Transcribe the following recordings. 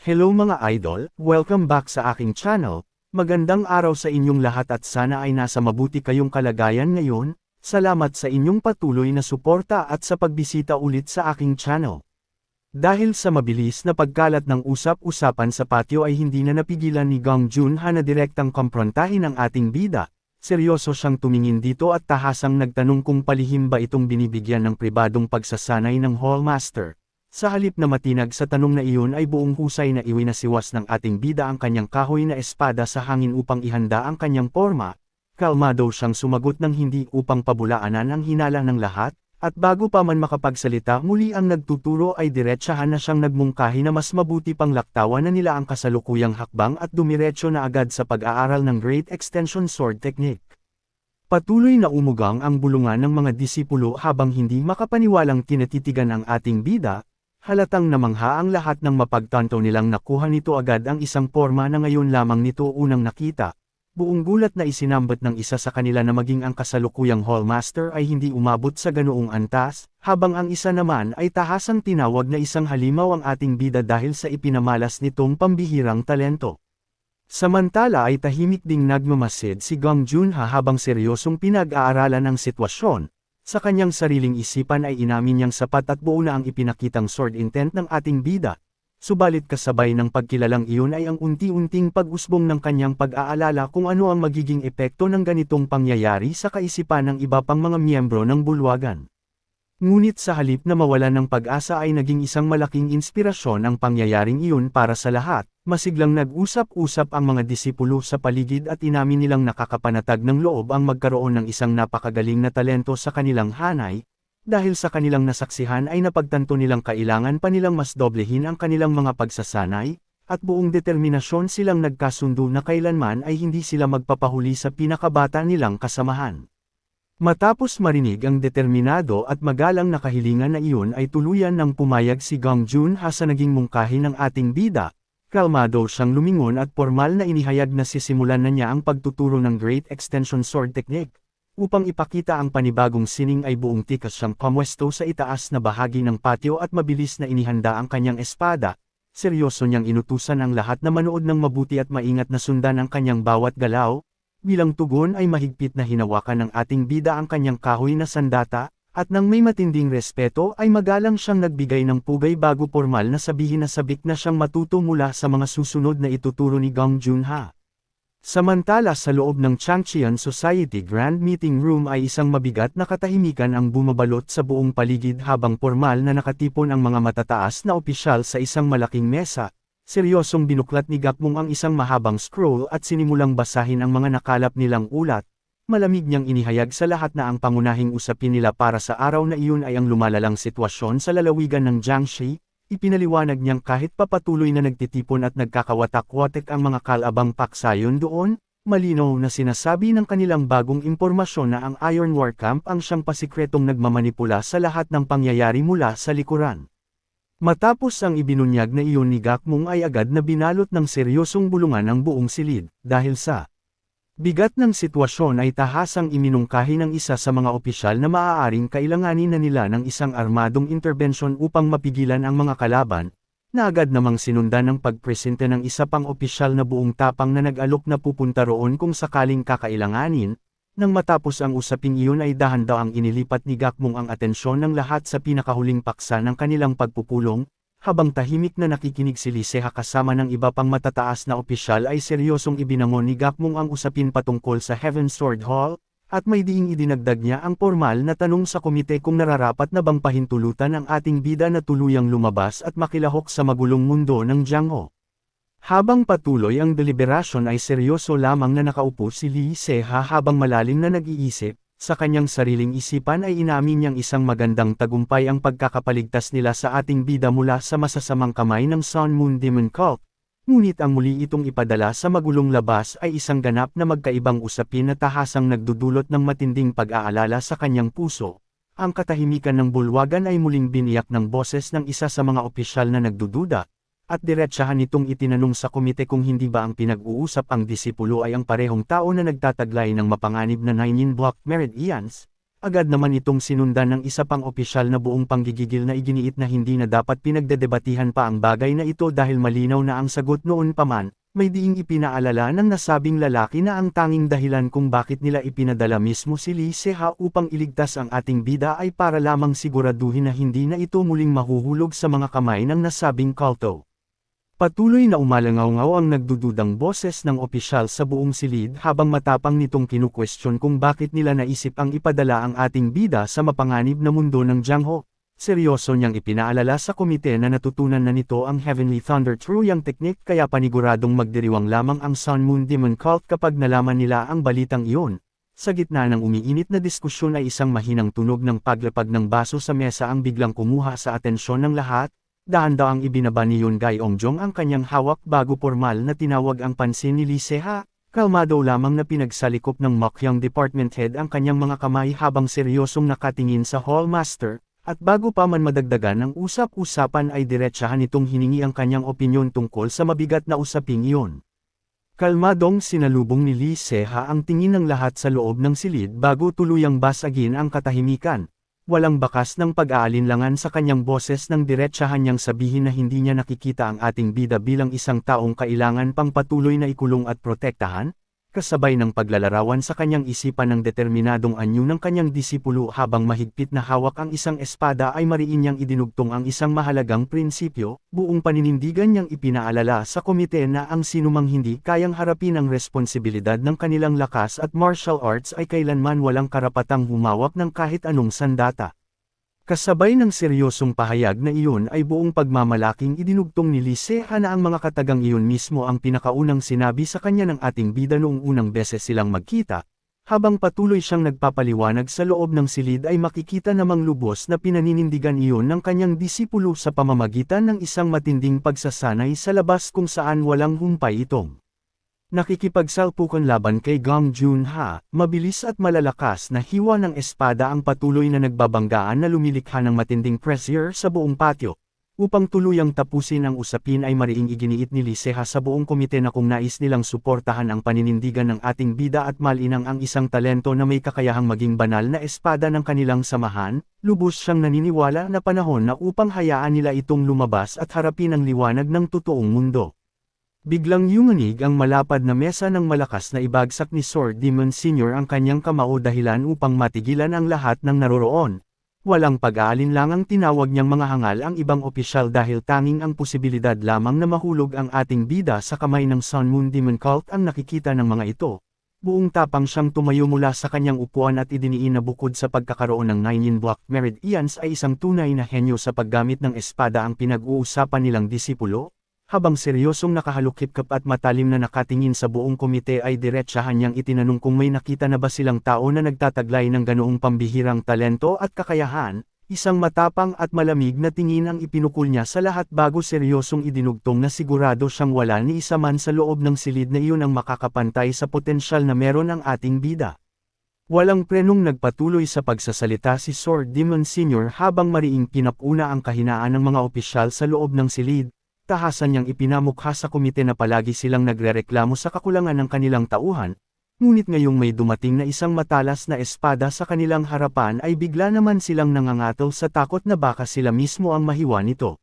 Hello mga idol, welcome back sa aking channel. Magandang araw sa inyong lahat at sana ay nasa mabuti kayong kalagayan ngayon. Salamat sa inyong patuloy na suporta at sa pagbisita ulit sa aking channel. Dahil sa mabilis na pagkalat ng usap-usapan sa patio ay hindi na napigilan ni Gong Junha na direktang komprontahin ang ating bida. Seryoso siyang tumingin dito at tahasang nagtanong kung palihim ba itong binibigyan ng pribadong pagsasanay ng Hallmaster. Sa halip na matinag sa tanong na iyon ay buong husay na iwinasiwas ng ating bida ang kanyang kahoy na espada sa hangin upang ihanda ang kanyang porma. Kalmado siyang sumagot ng hindi upang pabulaanan ang hinala ng lahat, at bago pa man makapagsalita muli ang nagtuturo ay diretsahan na siyang nagmungkahi na mas mabuti pang laktawan na nila ang kasalukuyang hakbang at dumiretso na agad sa pag-aaral ng Great Extension Sword Technique. Patuloy na umugang ang bulungan ng mga disipulo habang hindi makapaniwalang tinatitigan ang ating bida. Halatang namangha ang lahat ng mapagtanto nilang nakuha nito agad ang isang porma na ngayon lamang nito unang nakita. Buong gulat na isinambat ng isa sa kanila na maging ang kasalukuyang Hallmaster ay hindi umabot sa ganoong antas, habang ang isa naman ay tahasang tinawag na isang halimaw ang ating bida dahil sa ipinamalas nitong pambihirang talento. Samantala ay tahimik ding nagmamasid si Gong Junha habang seryosong pinag-aaralan ang sitwasyon. Sa kanyang sariling isipan ay inamin niyang sapat at buo na ang ipinakitang sword intent ng ating bida. Subalit kasabay ng pagkilalang iyon ay ang unti-unting pag-usbong ng kanyang pag-aalala kung ano ang magiging epekto ng ganitong pangyayari sa kaisipan ng iba pang mga miyembro ng bulwagan. Ngunit sa halip na mawalan ng pag-asa ay naging isang malaking inspirasyon ang pangyayaring iyon para sa lahat. Masiglang nag-usap-usap ang mga disipulo sa paligid at inamin nilang nakakapanatag ng loob ang magkaroon ng isang napakagaling na talento sa kanilang hanay. Dahil sa kanilang nasaksihan ay napagtanto nilang kailangan pa nilang mas doblehin ang kanilang mga pagsasanay, at buong determinasyon silang nagkasundo na kailanman ay hindi sila magpapahuli sa pinakabata nilang kasamahan. Matapos marinig ang determinado at magalang na kahilingan na iyon ay tuluyan ng pumayag si Gong Junha sa naging mungkahi ng ating bida. Kalmado siyang lumingon at formal na inihayag na sisimulan na niya ang pagtuturo ng Great Extension Sword Technique. Upang ipakita ang panibagong sining ay buong tikas siyang pamwesto sa itaas na bahagi ng patio at mabilis na inihanda ang kanyang espada. Seryoso niyang inutusan ang lahat na manood ng mabuti at maingat na sundan ang kanyang bawat galaw. Bilang tugon ay mahigpit na hinawakan ng ating bida ang kanyang kahoy na sandata, at nang may matinding respeto ay magalang siyang nagbigay ng pugay bago formal na sabihin na sabik na siyang matuto mula sa mga susunod na ituturo ni Gong Junha. Samantala sa loob ng Changcheon Society Grand Meeting Room ay isang mabigat na katahimikan ang bumabalot sa buong paligid habang formal na nakatipon ang mga matataas na opisyal sa isang malaking mesa. Seryosong binuklat ni Gakmung ang isang mahabang scroll at sinimulang basahin ang mga nakalap nilang ulat. Malamig niyang inihayag sa lahat na ang pangunahing usapin nila para sa araw na iyon ay ang lumalalang sitwasyon sa lalawigan ng Jiangxi. Ipinaliwanag niyang kahit papatuloy na nagtitipon at nagkakawatak-watak ang mga kalabang paksayon doon, malinaw na sinasabi ng kanilang bagong impormasyon na ang Iron War Camp ang siyang pasikretong nagmamanipula sa lahat ng pangyayari mula sa likuran. Matapos ang ibinunyag na iyon ni Gakmung ay agad na binalot ng seryosong bulungan ang buong silid, dahil sa bigat ng sitwasyon ay tahasang iminungkahi ng isa sa mga opisyal na maaaring kailanganin na nila ng isang armadong interbensyon upang mapigilan ang mga kalaban, na agad namang sinundan ng pagpresente ng isa pang opisyal na buong tapang na nag-alok na pupunta roon kung sakaling kakailanganin. Nang matapos ang usaping iyon ay dahan-dahang inilipat ni Gakmung ang atensyon ng lahat sa pinakahuling paksa ng kanilang pagpupulong. Habang tahimik na nakikinig si Liseha kasama ng iba pang matataas na opisyal ay seryosong ibinangon ni Gakmung ang usapin patungkol sa Heaven Sword Hall, at may diing idinagdag niya ang formal na tanong sa komite kung nararapat na bang pahintulutan ang ating bida na tuluyang lumabas at makilahok sa magulong mundo ng Jiangho. Habang patuloy ang deliberasyon ay seryoso lamang na nakaupo si Liseha habang malalim na nag-iisip. Sa kanyang sariling isipan ay inamin niyang isang magandang tagumpay ang pagkakapaligtas nila sa ating bida mula sa masasamang kamay ng Sun Moon Demon Cult. Ngunit ang muli itong ipadala sa magulong labas ay isang ganap na magkaibang usapin na tahasang nagdudulot ng matinding pag-aalala sa kanyang puso. Ang katahimikan ng bulwagan ay muling biniyak ng boses ng isa sa mga opisyal na nagdududa, at diretsahan itong itinanong sa komite kung hindi ba ang pinag-uusap ang disipulo ay ang parehong tao na nagtataglay ng mapanganib na 9 block meridians. agad naman itong sinundan ng isa pang opisyal na buong panggigigil na iginiit na hindi na dapat pinagdedebatihan pa ang bagay na ito dahil malinaw na ang sagot noon pa man. May diing ipinaalala ng nasabing lalaki na ang tanging dahilan kung bakit nila ipinadala mismo si Lee Se-ha upang iligtas ang ating bida ay para lamang siguraduhin na hindi na ito muling mahuhulog sa mga kamay ng nasabing kulto. Patuloy na umalangaw-ngaw ang nagdududang boses ng opisyal sa buong silid habang matapang nitong kinukwestiyon kung bakit nila naisip ang ipadala ang ating bida sa mapanganib na mundo ng Jiangho. Seryoso niyang ipinaalala sa komite na natutunan na nito ang Heavenly Thunder Truyang Technique kaya paniguradong magdiriwang lamang ang Sun Moon Demon Cult kapag nalaman nila ang balitang iyon. Sa gitna ng umiinit na diskusyon ay isang mahinang tunog ng paglapag ng baso sa mesa ang biglang kumuha sa atensyon ng lahat. Dahan-daang ibinaba ni Yun Gyeongjong ang kanyang hawak bago formal na tinawag ang pansin ni Lee Se-ha. Kalmado lamang na pinagsalikop ng Mokyang Department Head ang kanyang mga kamay habang seryosong nakatingin sa Hall Master. At bago pa man madagdagan ang usap-usapan ay diretsahan itong hiningi ang kanyang opinyon tungkol sa mabigat na usaping iyon. Kalmadong sinalubong ni Lee Se-ha ang tingin ng lahat sa loob ng silid bago tuluyang basagin ang katahimikan. Walang bakas ng pag-aalinlangan sa kanyang boses nang diretsahan niyang sabihin na hindi niya nakikita ang ating bida bilang isang taong kailangan pang patuloy na ikulong at protektahan. Kasabay ng paglalarawan sa kanyang isipan ng determinadong anyo ng kanyang disipulo habang mahigpit na hawak ang isang espada ay mariin niyang idinugtong ang isang mahalagang prinsipyo, buong paninindigan niyang ipinaalala sa komite na ang sinumang hindi kayang harapin ang responsibilidad ng kanilang lakas at martial arts ay kailanman walang karapatang humawak ng kahit anong sandata. Kasabay ng seryosong pahayag na iyon ay buong pagmamalaking idinugtong ni Lee Se-ha na ang mga katagang iyon mismo ang pinakaunang sinabi sa kanya ng ating bida noong unang beses silang magkita. Habang patuloy siyang nagpapaliwanag sa loob ng silid ay makikita namang lubos na pinaninindigan iyon ng kanyang disipulo sa pamamagitan ng isang matinding pagsasanay sa labas kung saan walang humpay itong nakikipagsalpukan laban kay Gong Jun-ha. Mabilis at malalakas na hiwa ng espada ang patuloy na nagbabanggaan na lumilikha ng matinding pressure sa buong patio. Upang tuluyang tapusin ang usapin ay mariing iginiit ni Lee Se-ha sa buong komite na kung nais nilang suportahan ang paninindigan ng ating bida at malinang ang isang talento na may kakayahang maging banal na espada ng kanilang samahan, lubos siyang naniniwala na panahon na upang hayaan nila itong lumabas at harapin ang liwanag ng totoong mundo. Biglang yumunig ang malapad na mesa ng malakas na ibagsak ni Sword Demon Sr. ang kanyang kamao dahilan upang matigilan ang lahat ng naroroon. Walang pag-aalinlangang tinawag niyang mga hangal ang ibang opisyal dahil tanging ang posibilidad lamang na mahulog ang ating bida sa kamay ng Sun Moon Demon Cult ang nakikita ng mga ito. Buong tapang siyang tumayo mula sa kanyang upuan at idiniin na bukod sa pagkakaroon ng 9 Black Meridians ay isang tunay na henyo sa paggamit ng espada ang pinag-uusapan nilang disipulo. Habang seryosong nakahalukip-kap at matalim na nakatingin sa buong komite ay diretsahan niyang itinanong kung may nakita na ba silang tao na nagtataglay ng ganoong pambihirang talento at kakayahan. Isang matapang at malamig na tingin ang ipinukul niya sa lahat bago seryosong idinugtong na sigurado siyang wala ni isa man sa loob ng silid na iyon ang makakapantay sa potensyal na meron ang ating bida. Walang prenong nagpatuloy sa pagsasalita si Sword Demon Sr. habang mariing pinapuna ang kahinaan ng mga opisyal sa loob ng silid. Tahasan niyang ipinamukha sa komite na palagi silang nagrereklamo sa kakulangan ng kanilang tauhan, ngunit ngayong may dumating na isang matalas na espada sa kanilang harapan ay bigla naman silang nangangatol sa takot na baka sila mismo ang mahiwa nito.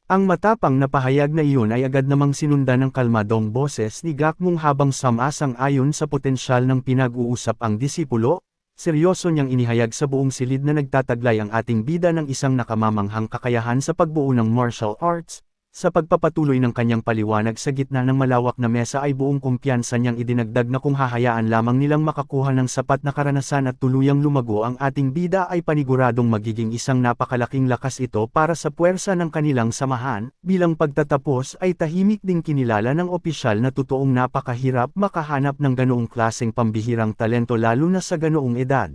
Ang matapang na pahayag na iyon ay agad namang sinundan ng kalmadong boses ni Gakmung habang sumasang-ayon sa potensyal ng pinag-uusap ang disipulo. Seryoso niyang inihayag sa buong silid na nagtataglay ang ating bida ng isang nakamamanghang kakayahan sa pagbuo ng martial arts. Sa pagpapatuloy ng kanyang paliwanag sa gitna ng malawak na mesa ay buong kumpiyansa niyang idinagdag na kung hahayaan lamang nilang makakuha ng sapat na karanasan at tuluyang lumago ang ating bida ay paniguradong magiging isang napakalaking lakas ito para sa puwersa ng kanilang samahan. Bilang pagtatapos ay tahimik ding kinilala ng opisyal na totoong napakahirap makahanap ng ganoong klaseng pambihirang talento lalo na sa ganoong edad.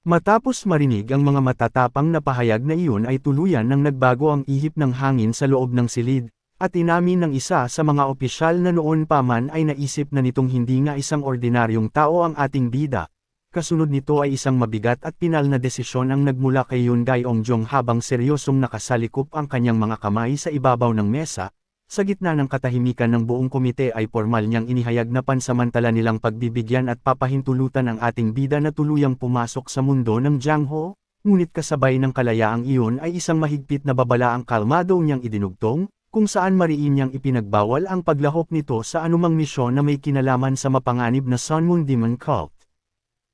Matapos marinig ang mga matatapang na pahayag na iyon ay tuluyan nang nagbago ang ihip ng hangin sa loob ng silid, at inamin ng isa sa mga opisyal na noon pa man ay naisip na nitong hindi nga isang ordinaryong tao ang ating bida. Kasunod nito ay isang mabigat at pinal na desisyon ang nagmula kay Yun Gyeongjong habang seryosong nakasalikop ang kanyang mga kamay sa ibabaw ng mesa. Sa gitna ng katahimikan ng buong komite ay formal niyang inihayag na pansamantala nilang pagbibigyan at papahintulutan ang ating bida na tuluyang pumasok sa mundo ng Jiangho, ngunit kasabay ng kalayaang iyon ay isang mahigpit na babalaang kalmado niyang idinugtong, kung saan mariin niyang ipinagbawal ang paglahok nito sa anumang misyon na may kinalaman sa mapanganib na Sun Moon Demon Cult.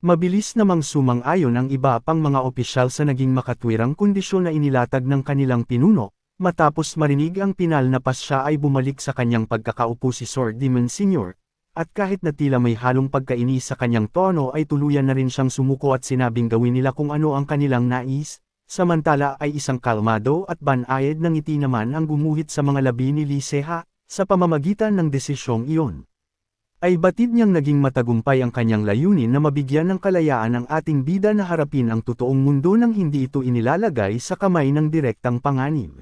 Mabilis namang sumang-ayon ang iba pang mga opisyal sa naging makatwirang kondisyon na inilatag ng kanilang pinuno. Matapos marinig ang pinal na pasya ay bumalik sa kanyang pagkakaupo si Sword Demon Sr., at kahit na tila may halong pagkainis sa kanyang tono ay tuluyan na rin siyang sumuko at sinabing gawin nila kung ano ang kanilang nais, samantala ay isang kalmado at banayad na ngiti naman ang gumuhit sa mga labi ni Lee Se-ha, sa pamamagitan ng desisyong iyon. Ay batid niyang naging matagumpay ang kanyang layunin na mabigyan ng kalayaan ang ating bida na harapin ang totoong mundo nang hindi ito inilalagay sa kamay ng direktang panganib.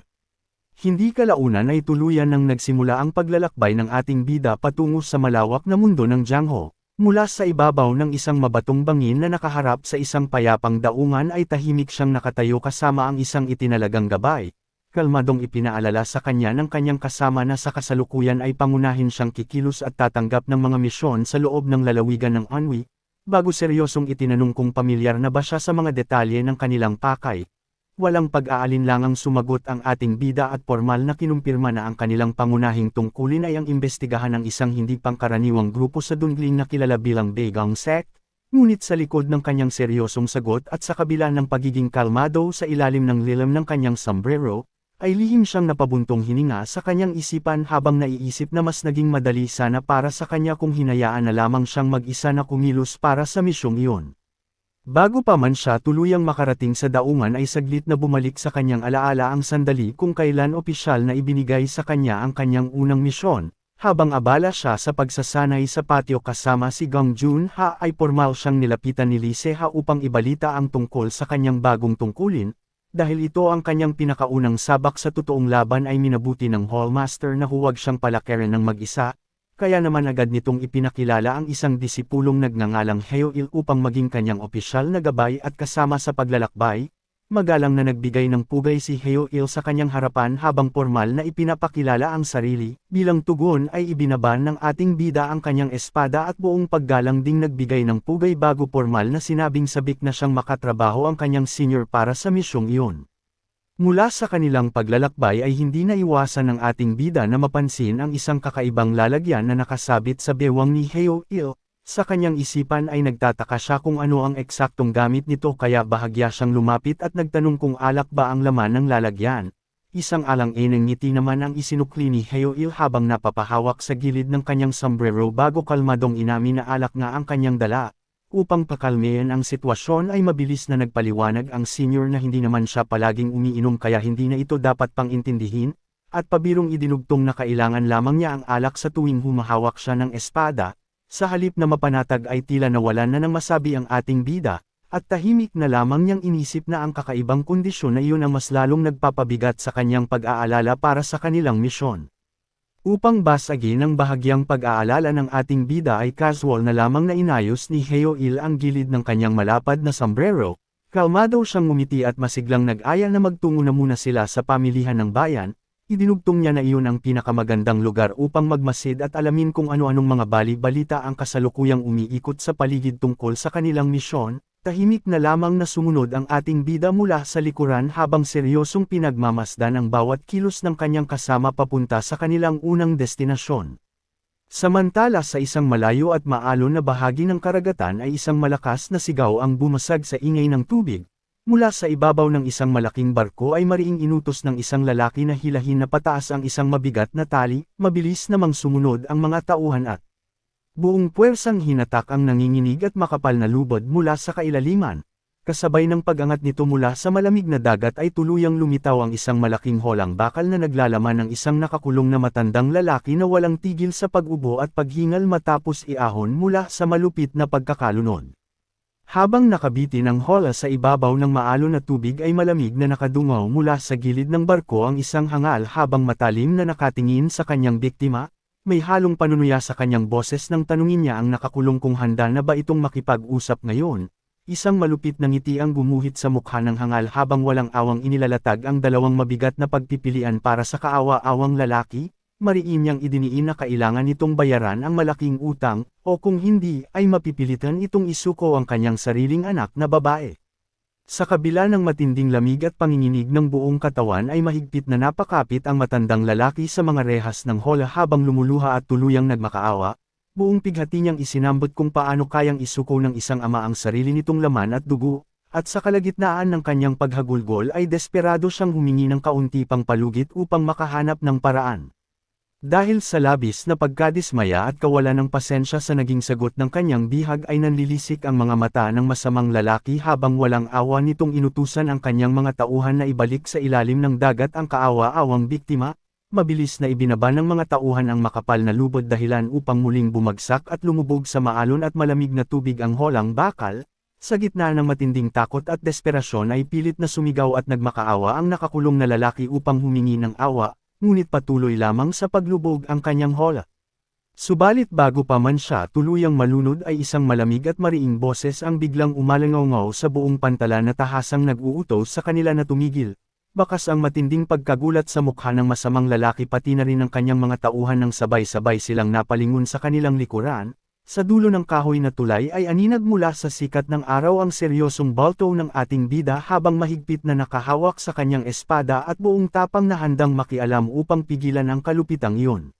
Hindi kalaunan ay tuluyan nang nagsimula ang paglalakbay ng ating bida patungo sa malawak na mundo ng Jiangho. Mula sa ibabaw ng isang mabatong bangin na nakaharap sa isang payapang daungan ay tahimik siyang nakatayo kasama ang isang itinalagang gabay. Kalmadong ipinaalala sa kanya ng kanyang kasama na sa kasalukuyan ay pangunahin siyang kikilos at tatanggap ng mga misyon sa loob ng lalawigan ng Anhui, bago seryosong itinanong kung pamilyar na ba siya sa mga detalye ng kanilang pakay. Walang pag-aalinlangang sumagot ang ating bida at formal na kinumpirma na ang kanilang pangunahing tungkulin ay ang imbestigahan ng isang hindi pangkaraniwang grupo sa Dongling na kilala bilang Begang Sect, ngunit sa likod ng kanyang seryosong sagot at sa kabila ng pagiging kalmado sa ilalim ng lilam ng kanyang sombrero, ay lihim siyang napabuntong hininga sa kanyang isipan habang naiisip na mas naging madali sana para sa kanya kung hinayaan na lamang siyang mag-isa na kumilos para sa misyong iyon. Bago pa man siya tuluyang makarating sa daungan ay saglit na bumalik sa kanyang alaala ang sandali kung kailan opisyal na ibinigay sa kanya ang kanyang unang misyon. Habang abala siya sa pagsasanay sa patio kasama si Gong Junha ay formal siyang nilapitan ni Lee Se-ha upang ibalita ang tungkol sa kanyang bagong tungkulin, dahil ito ang kanyang pinakaunang sabak sa totoong laban ay minabuti ng Hallmaster na huwag siyang palakirin ng mag-isa. Kaya naman agad nitong ipinakilala ang isang disipulong nagngangalang Heo-il upang maging kanyang opisyal na gabay at kasama sa paglalakbay. Magalang na nagbigay ng pugay si Heo-il sa kanyang harapan habang formal na ipinapakilala ang sarili. Bilang tugon ay ibinaban ng ating bida ang kanyang espada at buong paggalang ding nagbigay ng pugay bago formal na sinabing sabik na siyang makatrabaho ang kanyang senior para sa misyong iyon. Mula sa kanilang paglalakbay ay hindi naiwasan ng ating bida na mapansin ang isang kakaibang lalagyan na nakasabit sa bewang ni Heo-il. Sa kanyang isipan ay nagtataka siya kung ano ang eksaktong gamit nito kaya bahagya siyang lumapit at nagtanong kung alak ba ang laman ng lalagyan. Isang alang-eneng ngiti naman ang isinukli ni Heo-il habang napapahawak sa gilid ng kanyang sombrero bago kalmadong inamin na alak nga ang kanyang dala. Upang pakalmeyan ang sitwasyon ay mabilis na nagpaliwanag ang senior na hindi naman siya palaging umiinom kaya hindi na ito dapat pang intindihin, at pabirong idinugtong na kailangan lamang niya ang alak sa tuwing humahawak siya ng espada. Sa halip na mapanatag ay tila nawalan na ng masabi ang ating bida, at tahimik na lamang niyang inisip na ang kakaibang kondisyon na iyon ang mas lalong nagpapabigat sa kanyang pag-aalala para sa kanilang misyon. Upang basagin ang bahagyang pag-aalala ng ating bida ay casual na lamang na inayos ni Heo-il ang gilid ng kanyang malapad na sombrero, kalmado siyang ngumiti at masiglang nag-aya na magtungo na muna sila sa pamilihan ng bayan. Idinugtong niya na iyon ang pinakamagandang lugar upang magmasid at alamin kung ano-anong mga bali-balita ang kasalukuyang umiikot sa paligid tungkol sa kanilang misyon. Tahimik na lamang na sumunod ang ating bida mula sa likuran habang seryosong pinagmamasdan ang bawat kilos ng kanyang kasama papunta sa kanilang unang destinasyon. Samantala sa isang malayo at maalon na bahagi ng karagatan ay isang malakas na sigaw ang bumasag sa ingay ng tubig. Mula sa ibabaw ng isang malaking barko ay mariing inutos ng isang lalaki na hilahin na pataas ang isang mabigat na tali, mabilis namang sumunod ang mga tauhan at buong puwersang hinatak ang nanginginig at makapal na lubod mula sa kailaliman. Kasabay ng pag-angat nito mula sa malamig na dagat ay tuluyang lumitaw ang isang malaking holang bakal na naglalaman ng isang nakakulong na matandang lalaki na walang tigil sa pag-ubo at paghingal matapos iahon mula sa malupit na pagkakalunod. Habang nakabitin ang hola sa ibabaw ng maalon na tubig ay malamig na nakadungaw mula sa gilid ng barko ang isang hangal habang matalim na nakatingin sa kanyang biktima. May halong panunuya sa kanyang boses nang tanungin niya ang nakakulong kung handa na ba itong makipag-usap ngayon. Isang malupit na ngiti ang gumuhit sa mukha ng hangal habang walang awang inilalatag ang dalawang mabigat na pagpipilian para sa kaawa-awang lalaki. mariin niyang idiniin na kailangan nitong bayaran ang malaking utang, o kung hindi ay mapipilitan itong isuko ang kanyang sariling anak na babae. Sa kabila ng matinding lamig at panginginig ng buong katawan ay mahigpit na napakapit ang matandang lalaki sa mga rehas ng hola habang lumuluha at tuluyang nagmakaawa, buong pighati niyang isinambot kung paano kayang isuko ng isang ama ang sarili nitong laman at dugo, at sa kalagitnaan ng kanyang paghagulgol ay desperado siyang humingi ng kaunti pang palugit upang makahanap ng paraan. Dahil sa labis na pagkadismaya at kawalan ng pasensya sa naging sagot ng kanyang bihag ay nanlilisik ang mga mata ng masamang lalaki habang walang awa nitong inutusan ang kanyang mga tauhan na ibalik sa ilalim ng dagat ang kaawa-awang biktima, mabilis na ibinaba ng mga tauhan ang makapal na lubod dahilan upang muling bumagsak at lumubog sa maalon at malamig na tubig ang holang bakal, sa gitna ng matinding takot at desperasyon ay pilit na sumigaw at nagmakaawa ang nakakulong na lalaki upang humingi ng awa, ngunit patuloy lamang sa paglubog ang kanyang hola. Subalit bago pa man siya tuluyang malunod ay isang malamig at mariing boses ang biglang umalangaw sa buong pantalan na tahasang nag-uutos sa kanila na tumigil. Bakas ang matinding pagkagulat sa mukha ng masamang lalaki pati na rin ang kanyang mga tauhan nang sabay-sabay silang napalingon sa kanilang likuran. Sa dulo ng kahoy na tulay ay aninag mula sa sikat ng araw ang seryosong balto ng ating bida habang mahigpit na nakahawak sa kanyang espada at buong tapang na handang makialam upang pigilan ang kalupitang iyon.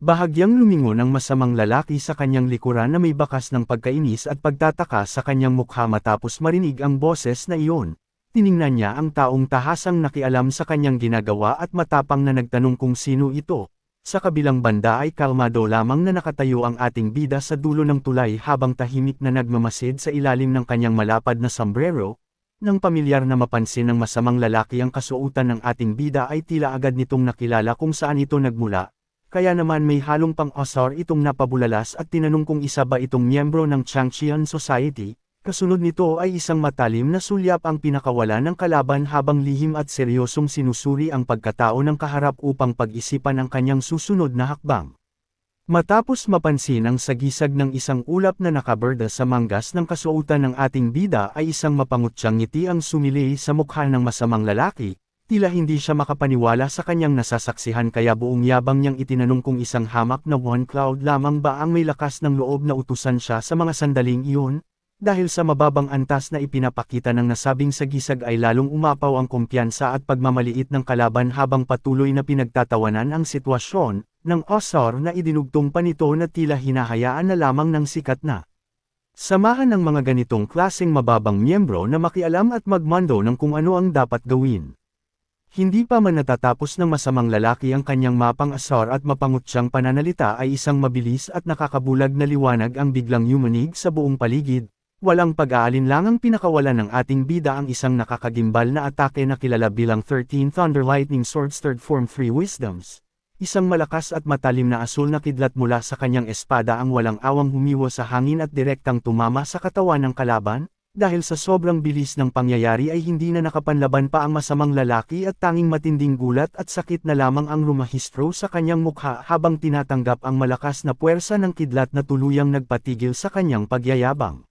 Bahagyang lumingon ang masamang lalaki sa kanyang likuran na may bakas ng pagkainis at pagtataka sa kanyang mukha matapos marinig ang boses na iyon. Tiningnan niya ang taong tahasang nakialam sa kanyang ginagawa at matapang na nagtanong kung sino ito. Sa kabilang banda ay kalmado lamang na nakatayo ang ating bida sa dulo ng tulay habang tahimik na nagmamasid sa ilalim ng kanyang malapad na sombrero. Nang pamilyar na mapansin ng masamang lalaki ang kasuotan ng ating bida ay tila agad nitong nakilala kung saan ito nagmula, kaya naman may halong pang-asar itong napabulalas at tinanong kung isa ba itong miyembro ng Changqian Society. Kasunod nito ay isang matalim na sulyap ang pinakawala ng kalaban habang lihim at seryosong sinusuri ang pagkatao ng kaharap upang pag-isipan ang kanyang susunod na hakbang. Matapos mapansin ang sagisag ng isang ulap na nakaberda sa manggas ng kasuotan ng ating bida ay isang mapangutyang ngiti ang sumili sa mukha ng masamang lalaki, tila hindi siya makapaniwala sa kanyang nasasaksihan kaya buong yabang niyang itinanong kung isang hamak na one cloud lamang ba ang may lakas ng loob na utusan siya sa mga sandaling iyon. Dahil sa mababang antas na ipinapakita ng nasabing sagisag ay lalong umapaw ang kumpiyansa at pagmamaliit ng kalaban habang patuloy na pinagtatawanan ang sitwasyon, ng asar na idinugtong pa nito na tila hinahayaan na lamang ng sikat na samahan ng mga ganitong klaseng mababang miyembro na makialam at magmando ng kung ano ang dapat gawin. Hindi pa man natatapos ng masamang lalaki ang kanyang mapang-asar at mapangutyang pananalita ay isang mabilis at nakakabulag na liwanag ang biglang yumanig sa buong paligid. Walang pag-aalinlangang pinakawalan ng ating bida ang isang nakakagimbal na atake na kilala bilang 13 Thunder Lightning Swords Third Form 3 Wisdoms. Isang malakas at matalim na asul na kidlat mula sa kanyang espada ang walang awang humiwa sa hangin at direktang tumama sa katawan ng kalaban. Dahil sa sobrang bilis ng pangyayari ay hindi na nakapanlaban pa ang masamang lalaki at tanging matinding gulat at sakit na lamang ang rumahistro sa kanyang mukha habang tinatanggap ang malakas na puwersa ng kidlat na tuluyang nagpatigil sa kanyang pagyayabang.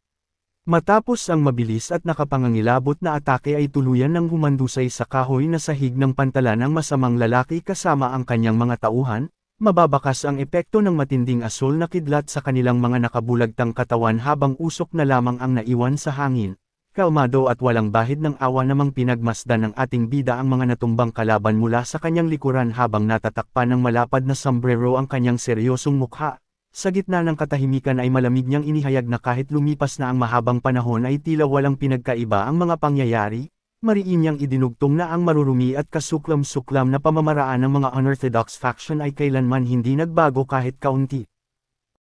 Matapos ang mabilis at nakapangangilabot na atake ay tuluyan ng humandusay sa kahoy na sahig ng pantalan ng masamang lalaki kasama ang kanyang mga tauhan, mababakas ang epekto ng matinding asul na kidlat sa kanilang mga nakabulagtang katawan habang usok na lamang ang naiwan sa hangin. Kalmado at walang bahid ng awa namang pinagmasdan ng ating bida ang mga natumbang kalaban mula sa kanyang likuran habang natatakpan ng malapad na sombrero ang kanyang seryosong mukha. Sa gitna ng katahimikan ay malamig niyang inihayag na kahit lumipas na ang mahabang panahon ay tila walang pinagkaiba ang mga pangyayari, mariin niyang idinugtong na ang marurumi at kasuklam-suklam na pamamaraan ng mga unorthodox faction ay kailanman hindi nagbago kahit kaunti.